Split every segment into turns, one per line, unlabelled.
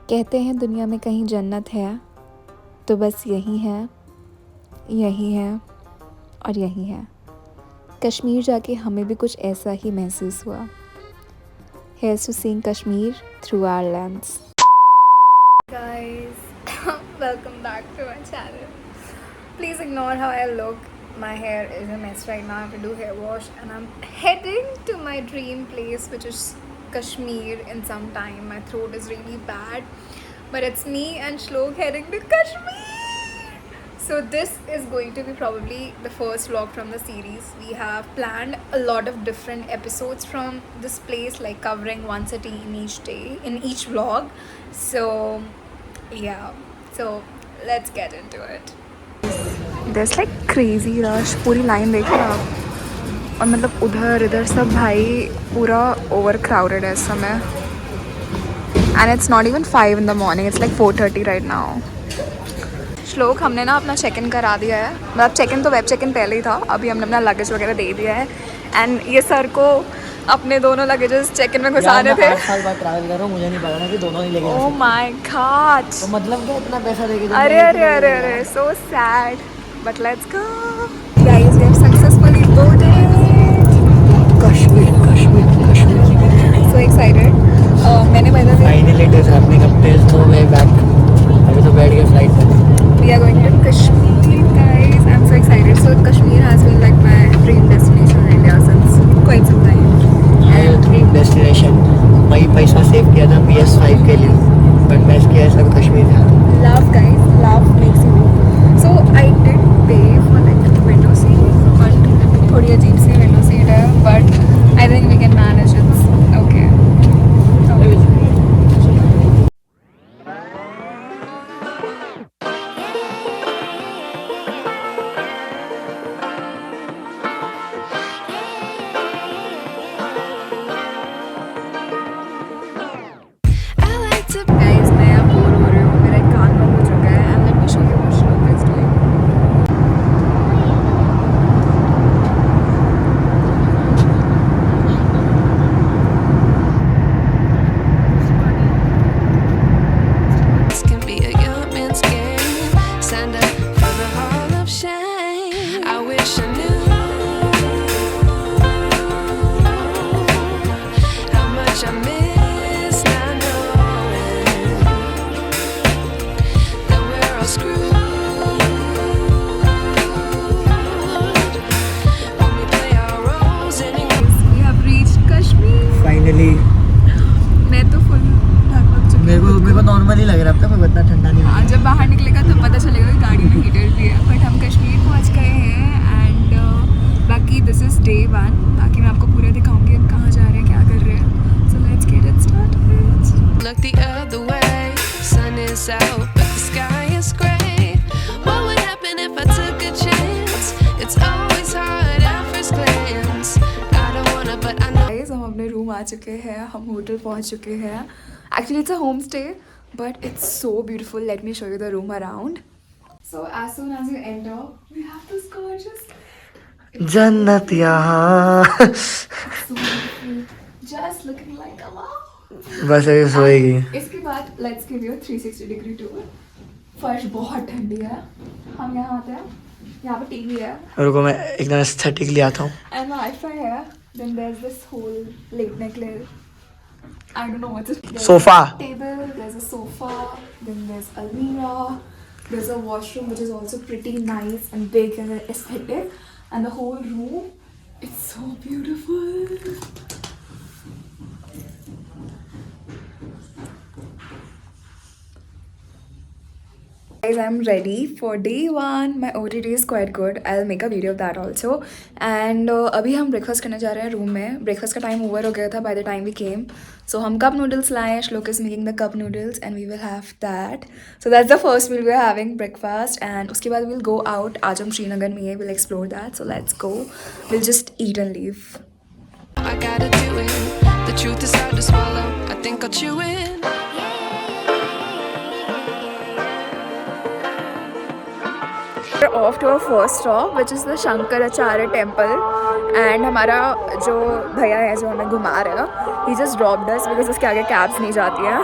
कहते हैं दुनिया में कहीं जन्नत है तो बस यही है और यही है। कश्मीर जाके हमें भी कुछ ऐसा ही महसूस हुआ। Here's to seeing Kashmir through our lens. Guys, welcome back to my channel. Please ignore how I look. My hair is a mess right now. I have to do hair wash and I'm heading to my dream place, which is Kashmir in some time. My throat is really bad, but it's me and Shlok heading to Kashmir. So this is going to be probably the first vlog from the series. We have planned a lot of different episodes from this place, like covering one city in each day, in each vlog. So yeah, so let's get into it. There's like crazy rush. पूरी line देख रहे हो आप, और मतलब उधर इधर सब भाई पूरा ओवर क्राउडेड है इस समय. And it's not even 5 in the morning. It's like 4:30 right now. श्लोक, हमने ना अपना चेक इन करा दिया है. मतलब चेक इन तो वेब चेक इन पहले ही था. अभी हमने अपना लगेज वगैरह दे दिया है. एंड ये सर को अपने दोनों लगेजेस चेक इन में घुसा रहे थे.
8 साल बाद ट्रैवल कर रहा हूँ, मुझे नहीं पता ना कि दोनों ही लेके जा सकते.
Oh my god.
तो मतलब क्या इतना पैसा देके
अरे so sad. But let's go. Guys, we have successfully boarded. Kashmir. So excited. मैंने पहले
फाइनली इट इज हैपनिंग. अब there is no way back. अभी तो बैठ गए फ्लाइट में.
We are going to Kashmir, guys. I'm so excited. So Kashmir has been like my dream destination in India since quite some time.
And dream destination. मैं पैसा save किया था PS5 के लिए, बट मैं इसके ऐसा कश्मीर था.
Love, guys. Love makes you move. So I did pay for like window seat, but थोड़ी अजीब सी window seat है. But I think we can manage it. Okay. Guys, मैं अब बोर हो रही हूँ. मेरा एक कान बंद हो चुका है. And let me show you what Shlok is doing.
This can be a young man's game. Stand up for the hall of shame. I wish I knew how much I miss not knowing that we're all screwed when we play our roles anymore.
We have reached Kashmir.
Finally
मैं तो full थक चुकी हूँ.
मेरे को normally लग रहा था, कोई इतना ठंडा नहीं
हाँ, जब बाहर निकलेगा तो पता चलेगा कि गाड़ी में हीटर भी है. बट हम कश्मीर पहुँच गए हैं. एंड बाकी दिस इज़ डे 1. बाकी मैं आपको पूरा दिखाऊंगी हम कहाँ जा रहे हैं, क्या कर रहे हैं. So let's get it started.
Look the other way, sun is out, but the sky is gray. What would happen if I took a chance? It's always hard at first glance. I don't wanna, but I know.
Guys, हम अपने room आ चुके हैं. हम hotel पहुँच चुके हैं. Actually it's a home stay, but it's so beautiful. Let me show you the room around. So as soon as you enter we have this gorgeous
जन्नत यहाँ.
Just looking like a wow.
बस अभी सोएगी.
इसके बाद let's give you 360 degree tour. फर्श बहुत ठंडी है. हम यहाँ आते हैं, यहाँ पे टीवी है
रुको मैं एकदम एस्थेटिकली आता हूँ.
एंड वाईफाई है. Then there is this whole late neck layer. I don't know what's it.
Sofa.
Table. There's a sofa. Then there's almirah. There's a washroom which is also pretty nice and big and aesthetic. And the whole room, it's so beautiful. Guys, I'm ready for day 1. My OTD is quite good. I'll make a video of that also. And अभी हम breakfast करने जा रहे हैं room में. Breakfast का time over हो गया था by the time we came. So हम कप नूडल्स लाए हैं. Shlok is making the cup noodles and we will have that. So that's the first meal we're having, breakfast. And उसके बाद we'll go out. आज हम श्रीनगर में हैं. We'll explore that. So let's go. We'll just eat and leave.
I gotta do it. The truth is hard to swallow. I think I'll chew it.
We're off to our first stop, which is the Shankaracharya temple. And हमारा जो भैया है जो हमें घुमा रहा है, he just dropped us because उसके आगे कैब्स नहीं जाती हैं.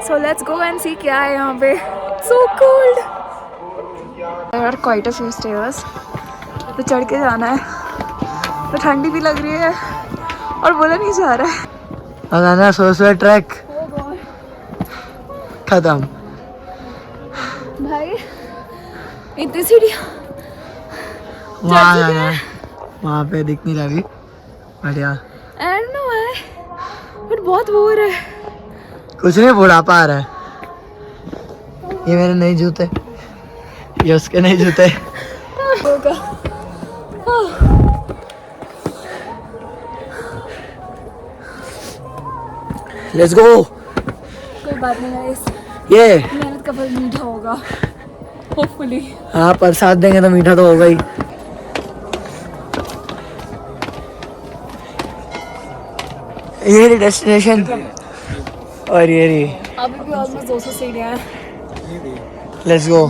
So let's go and see क्या है यहाँ पे. So cold. There are quite a few stairs. तो चढ़ के जाना है. तो ठंडी भी लग रही है और बोला नहीं जा रहा है.
लगाना 100 ट्रैक खत्म.
भाई इतनी सीढ़ियाँ
वहाँ जाना है, वहाँ पे दिख नहीं रहा अभी. बढ़िया.
I don't know why, but बहुत बोर है.
कुछ नहीं, बुढ़ापा आ रहा है. ये मेरे नए जूते, ये उसके नए जूते.
होगा.
Let's go.
कोई बात नहीं गाइस,
ये
मेहनत का फल मीठा होगा होपफुली.
हाँ, प्रसाद देंगे तो मीठा तो होगा ही. ये रही डेस्टिनेशन और ये रही.
अभी भी ऑलमोस्ट 200 सीढ़ियाँ हैं.
Let's go.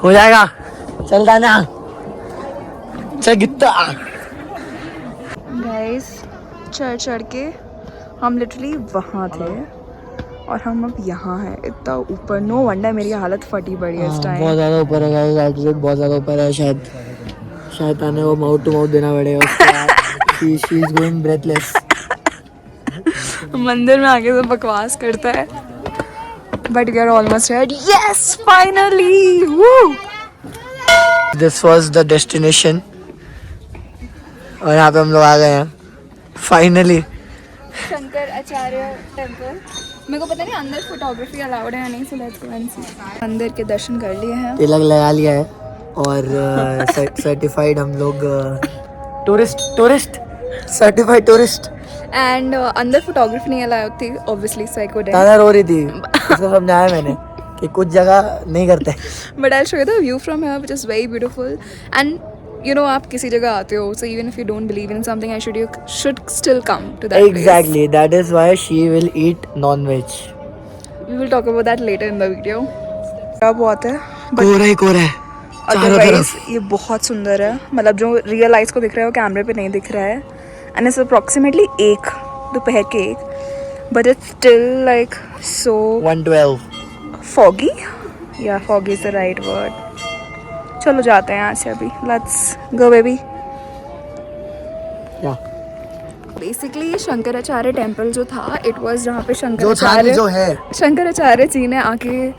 हो जाएगा. चल दाना, चल गिट्टा.
गाइस चढ़ के हम लिटरली वहाँ थे और हम अब यहाँ हैं. इतना ऊपर. नो वंडर मेरी हालत फटी पड़ी है इस टाइम.
बहुत ज़्यादा ऊपर है गाइस. एल्टीट्यूड बहुत ज़्यादा ऊपर है. शायद आने को माउथ टू माउथ देना पड़ेगा उसके. She is going breathless.
मंदिर में आके तो बकवास करता है. But we are almost here. Yes finally.
This was the destination और यहाँ पे हम लोग आ गए हैं फाइनली.
शंकराचार्य टेम्पल. मेरे को पता नहीं अंदर फोटोग्राफी अलाउड है या नहीं. सो लेट्स गो एंड सी. मंदिर के दर्शन कर लिए हैं.
तिलक लगा लिया है और सर्टिफाइड हम लोग टूरिस्ट सर्टिफाइड टूरिस्ट.
एंड अंदर फोटोग्राफी नहीं अलाउड थी ऑब्वियसली. So I couldn't.
ताना रो रही थी. उसको समझाया मैंने कि कुछ जगह नहीं करते.
But I show you the view from here which is very beautiful. And you know आप किसी जगह आते हो, so even if you don't believe in something, you should still come to that
Exactly, that is why she will eat non-veg.
We will talk about that later in the video. क्या बहुत है
कोहरा ही कोहरा है चारों तरफ.
ये बहुत सुंदर है. मतलब जो रियल आइज को दिख रहा है वो कैमरे पे नहीं दिख रहा है. एंड इट्स अप्रॉक्सीमेटली 1 दोपहर के 1. But it's still like so
112
foggy. Yeah, foggy is the right word. चलो जाते हैं यहाँ से अभी. Let's go baby. Basically Shankaracharya temple जो था, इट वाज जहाँ पे शंकराचार्य जी ने आके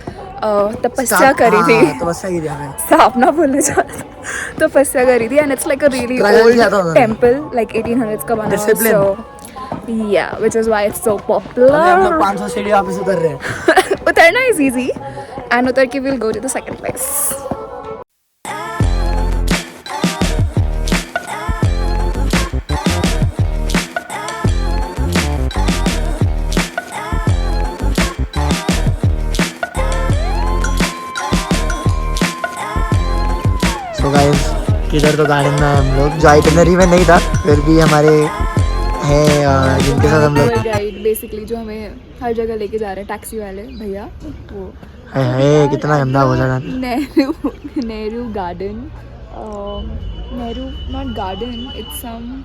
तपस्या करी थी.
तपस्या की थी.
स्थापना बोलने चाहता. तपस्या करी थी. And it's like a really old temple, like 1800s का बना. सो या which is why it's so popular.
हम लोग 500 सीढ़ी वापस उतर रहे हैं.
उतरना इज इजी. एंड उतर के will go to the second place.
किधर तो गार्डन में हम लोग. जो आइटनरी में नहीं था फिर भी हमारे हैं जिनके साथ हम लोग.
गाइड बेसिकली जो हमें हर जगह लेके जा रहे हैं, टैक्सी वाले भैया. वो
है कितना गंदा बोला था.
Nehru garden. Nehru not garden. It's some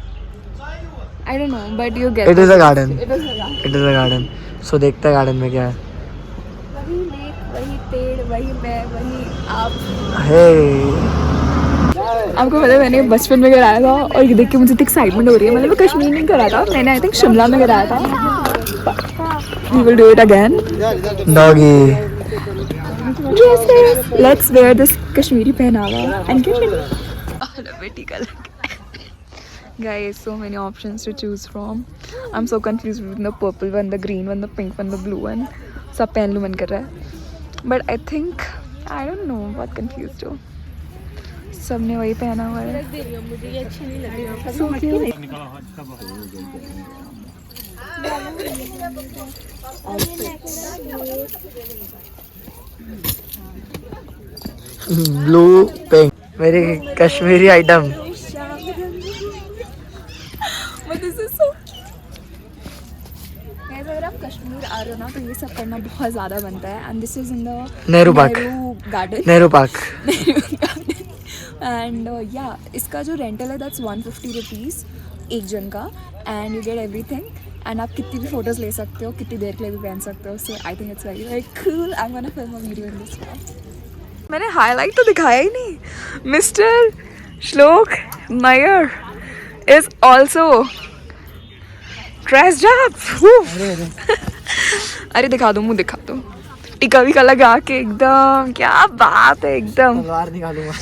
I don't know but you get.
It is a garden. So देखते हैं गार्डन में क्या है.
वही लेक, वही पेड़, वही मैं, वही आप.
हे
आपको पता है मैंने बचपन में कराया था और ये देख के मुझे एक्साइटमेंट हो रही है. मतलब मैं कश्मीर में कराया था मैंने. आई थिंक शिमला में कराया था. We will do it again.
Doggy.
Let's wear this Kashmiri pehnava and get it. बेटी का guys, so many options to choose from. I'm so confused between the purple one, the green one, the pink one, the blue one. सब पहन लूँ मन कर रहा है. But I think I don't know. बहुत confused हूँ. सबने वही पहना हुआ है. मुझे ये अच्छी नहीं लग रही. So cute.
ब्लू पिंक मेरी Kashmiri item.
But this is so cute. अगर आप कश्मीर आ रहे हो ना तो ये सब करना बहुत ज़्यादा बनता है. And this is in the
Nehru
garden.
Nehru park.
And या इसका जो रेंटल है दैट्स 150 रुपीज़ एक जन का. And you get everything. And आप कितनी भी फोटोज ले सकते हो, कितनी देर के लिए भी पहन सकते हो. So I think it's very very cool. I am gonna film a video in this. मैंने हाईलाइट तो दिखाया ही नहीं. Mister Shlok Nair is also dressed up. अरे दिखा दो, मुँह दिखा दो. टिका विका लगा के एकदम, क्या बात है एकदम.
तलवार निकालूंगा.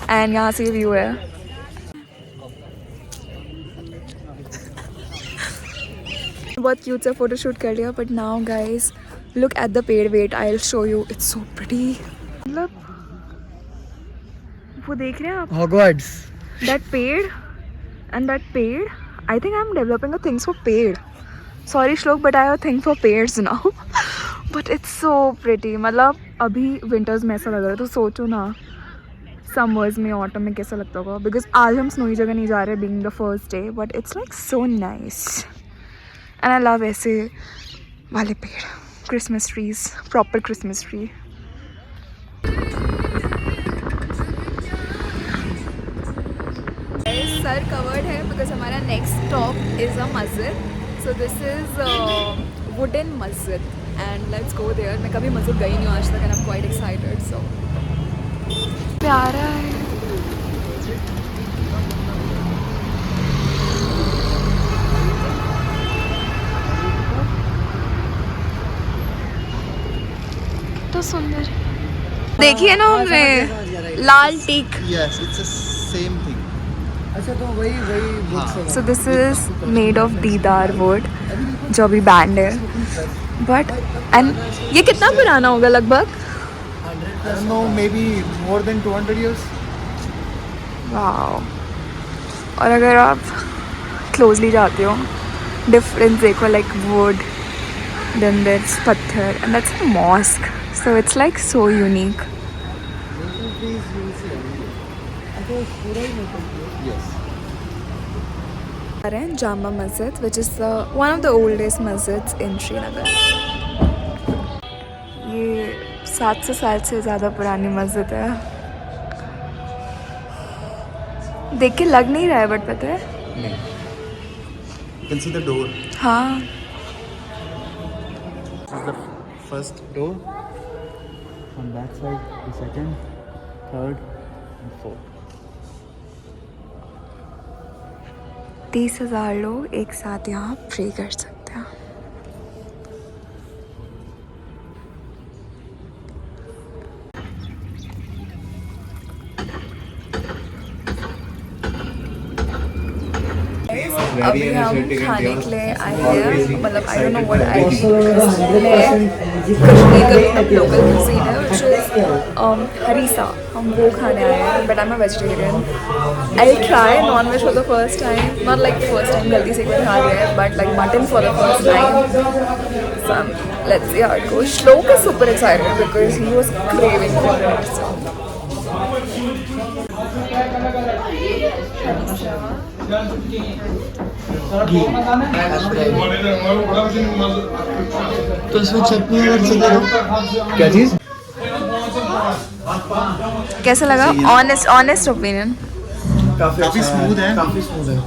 एंड यहाँ से व्यू है. बहुत क्यूट सा फोटोशूट कर लिया. But now guys look at the ped. Wait I will show you. It's so pretty. मतलब वो देख रहे हैं आप,
Hogwarts.
That ped and that ped. I think I am developing a things for ped. Sorry Shlok but I have a thing for peds now. But it's so pretty. मतलब अभी winters में ऐसा लग रहा है, तो सोचो ना समर्स में, ऑटम में कैसा लगता होगा. बिकॉज आज हम स्नोई जगह नहीं जा रहे being the first day. But it's like so nice and I love ऐसे वाले पेड़. Christmas trees, proper Christmas tree. सर कवर्ड है बिकॉज हमारा next stop is a masjid. So this is wooden masjid and let's go there. मैं कभी मस्जिद गई नहीं हूँ आज तक and I am quite excited. So प्यारा है. तो सुंदर. देखिए ना हमने लाल टीक.
Yes, it's the same thing.
अच्छा तो वही wood से.
So this is made of दीदार वुड जो अभी बैंड है. बट एंड ये कितना पुराना होगा लगभग?
I don't know, maybe more than 200 years.
Wow. और अगर आप क्लोजली जाते हो डिफरेंस देखो. लाइक वुड, देन दैट्स पत्थर and that's a mosque. So it's like so unique.
Yes.
Jama Masjid, which is one of the oldest masjids in Srinagar. ये 700 साल से ज़्यादा पुरानी मस्जिद है. देख के लग नहीं रहा है बट पता है.
No. You can see the door.
हाँ.
This is the first door. On that side, the second, third, and fourth.
30,000 लोग एक साथ यहाँ प्रे कर सकते हैं. अभी हम खाने के लिए आए हैं. मतलब आई don't know what I Kashmir का लोकल क्यूजीन है व्हिच इज हरीसा. हम वो खाने आए हैं. But I am a vegetarian. I try non ways for the first time. Not like first time गलती से कोई खा लिया है, but like mutton for the first time. So let's see how it goes. Shlok is super excited because he was craving for it. So.
तो इसमें चटनी अगर से दो.
क्या चीज?
कैसा लगा? Honest opinion.
काफी स्मूथ है.
काफी स्मूथ है.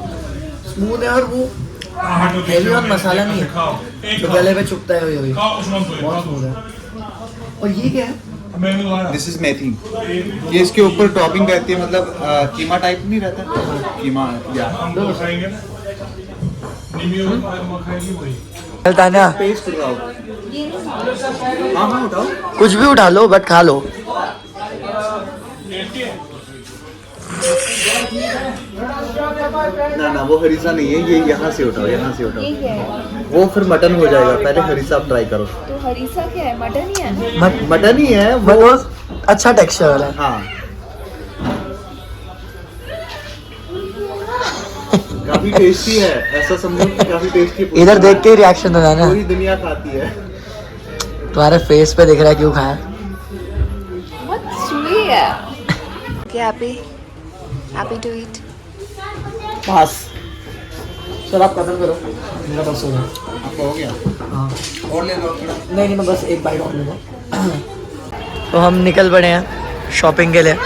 स्मूथ है और वो हेवी और मसाला नहीं है जो गले पे चुभता है. वही बहुत स्मूथ है. और ये क्या है?
दिस इज मेथी. ये इसके ऊपर टॉपिंग रहती है. मतलब कीमा टाइप नहीं रहता. कीमा या
तान्या
पेस्ट उठाओ. हाँ उठाओ.
कुछ भी उठा लो बट खा लो.
ना वो हरीसा नहीं है. ये यहाँ से उठाओ. यहाँ से उठाओ. वो फिर मटन हो जाएगा. पहले हरीसा आप ट्राई करो.
तो हरीसा क्या है? मटन ही है.
मटन ही है
बट
वो.
वो अच्छा टेक्सचर वाला है.
हाँ. काफी टेस्टी है. ऐसा समझो कि काफी टेस्टी.
इधर देख के रिएक्शन तो जाना.
पूरी दुनिया खाती है.
तुम्हारे फेस पे दिख रहा है क्यों खाया.
बहुत स्वीट है. क्या हैप्पी टू ईट.
बस सर आप खत्म करो. मेरा बस हो गया.
आपका हो गया.
हाँ.
और ले लो.
नहीं मैं बस एक बाइट और लूँगा. तो हम निकल पड़े हैं शॉपिंग के लिए.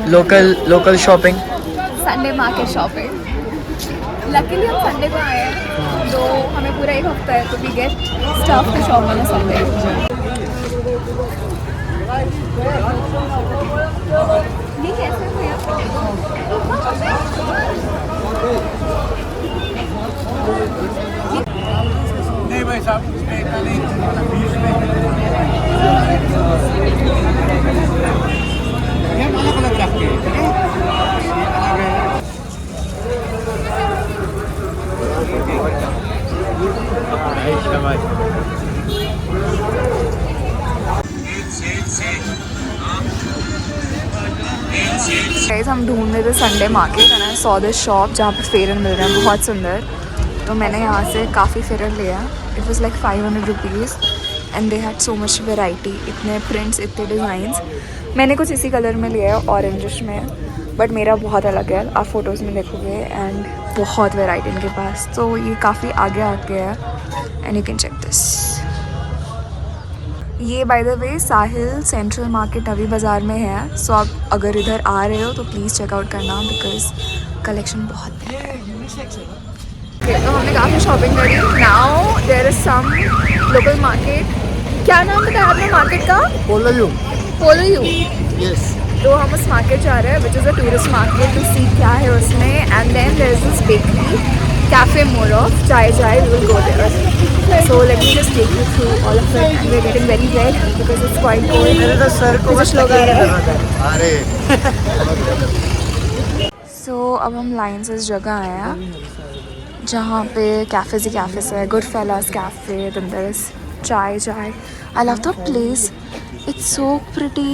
Local shopping.
Sunday market shopping. Luckily हम संडे को आए हैं तो हमें पूरा एक हफ्ता है तो we get stuff to shop on Sunday. ये कैसे हुआ?
नहीं भाई साहब इसमें इतना नहीं ये अलग अलग रख के ठीक है ये अलग है
गाइस हम ढूंढ रहे थे Sunday market and I saw this shop जहाँ पे फेरन मिल रहे हैं बहुत सुंदर. तो मैंने यहाँ से काफ़ी फेरन लिया. It was like 500 rupees and they had so much variety. इतने प्रिंट्स इतने डिज़ाइंस. मैंने कुछ इसी कलर में लिया है ऑरेंजिश में बट मेरा बहुत अलग है आप फ़ोटोज़ में देखोगे एंड बहुत वेराइटी इनके पास. तो ये काफ़ी आगे आ गया है and you can check this. ये by the way Sahil central market Navi Bazaar में है. सो आप अगर इधर आ रहे हो तो प्लीज़ चेकआउट करना बिकॉज कलेक्शन बहुत है. तो हमने काफ़ी शॉपिंग करी. Now there is some local market. क्या नाम बताया आपने मार्केट का? Polo View.
यस.
तो हम उस मार्केट जा रहे हैं which is a tourist market to see क्या है उसमें. And then there is this bakery cafe more of chai chai. We will go there. So let me just take you through all of it and we are getting very wet because it's quite cold.
मेरे तो sir को
कुछ लोग आ रहे हैं.
अरे
सो अब हम लाइन से इस जगह आए हैं जहाँ पे कैफ़ेज ही कैफ़ेज है. Good fellas cafe. अंदर चाय चाय. I love the place. It's so pretty.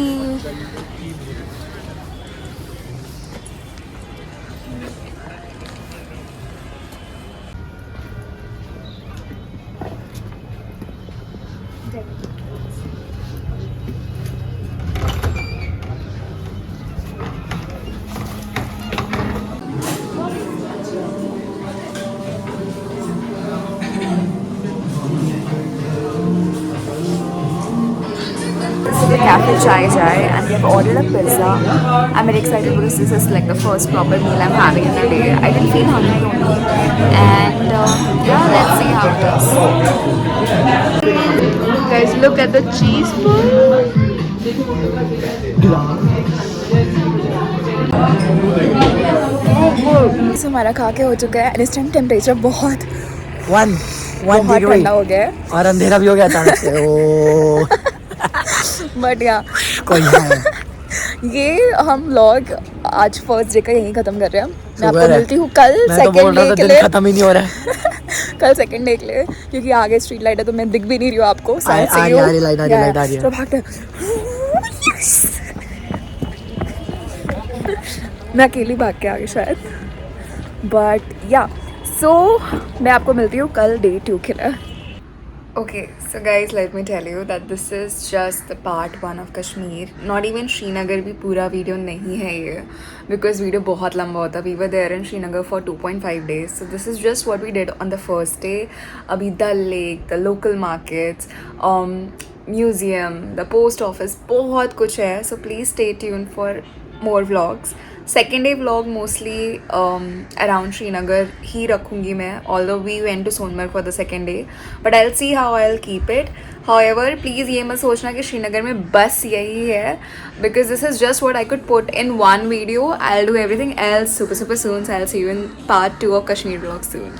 Cafe Chai Chai and we have ordered a pizza. I'm very excited because this is like the first proper meal I'm having in a day. I didn't feel hungry only and yeah, let's see how it is. Guys, look at the cheese pull. So हमारा खा के हो चुका है. इस time temperature बहुत ठंडा हो गया है
और अंधेरा भी हो गया अचानक से. ओ
बट या
कोई है.
ये हम लोग आज फर्स्ट डे का यहीं खत्म कर रहे हैं. मैं आपको
शुगर है.
मिलती हूँ कल
मैं तो बोल
सेकंड
रहा
डे
था
के
दिन
लिए.
खत्म ही नहीं हो रहा है.
कल सेकंड डे के लिए क्योंकि आगे स्ट्रीट लाइट है तो मैं दिख भी नहीं रही हूँ आपको.
आ रही लाइट आ रही है.
तो भागते हैं. मैं अकेली भाग के आ गई शायद. बट या सो मैं आपको मिलती हूँ कल डे 2 के लिए. Okay, so guys, let me tell you that this is just the part 1 of Kashmir. Not even Srinagar भी पूरा वीडियो नहीं है ये because वीडियो बहुत लंबा होता. We were there in Srinagar for 2.5 days. So this is just what we did on the first day. अभी Dal Lake, the local markets, museum, the post office, बहुत कुछ है. So please stay tuned for more vlogs. Second day vlog mostly around Srinagar ही रखूँगी मैं. Although we went to Sonmarg for the second day, but I'll see how I'll keep it. However, please ये मत सोचना कि श्रीनगर में बस यही है because this is just what I could put in one video. I'll do everything else super soon. So I'll see you in part 2 of Kashmir vlog soon.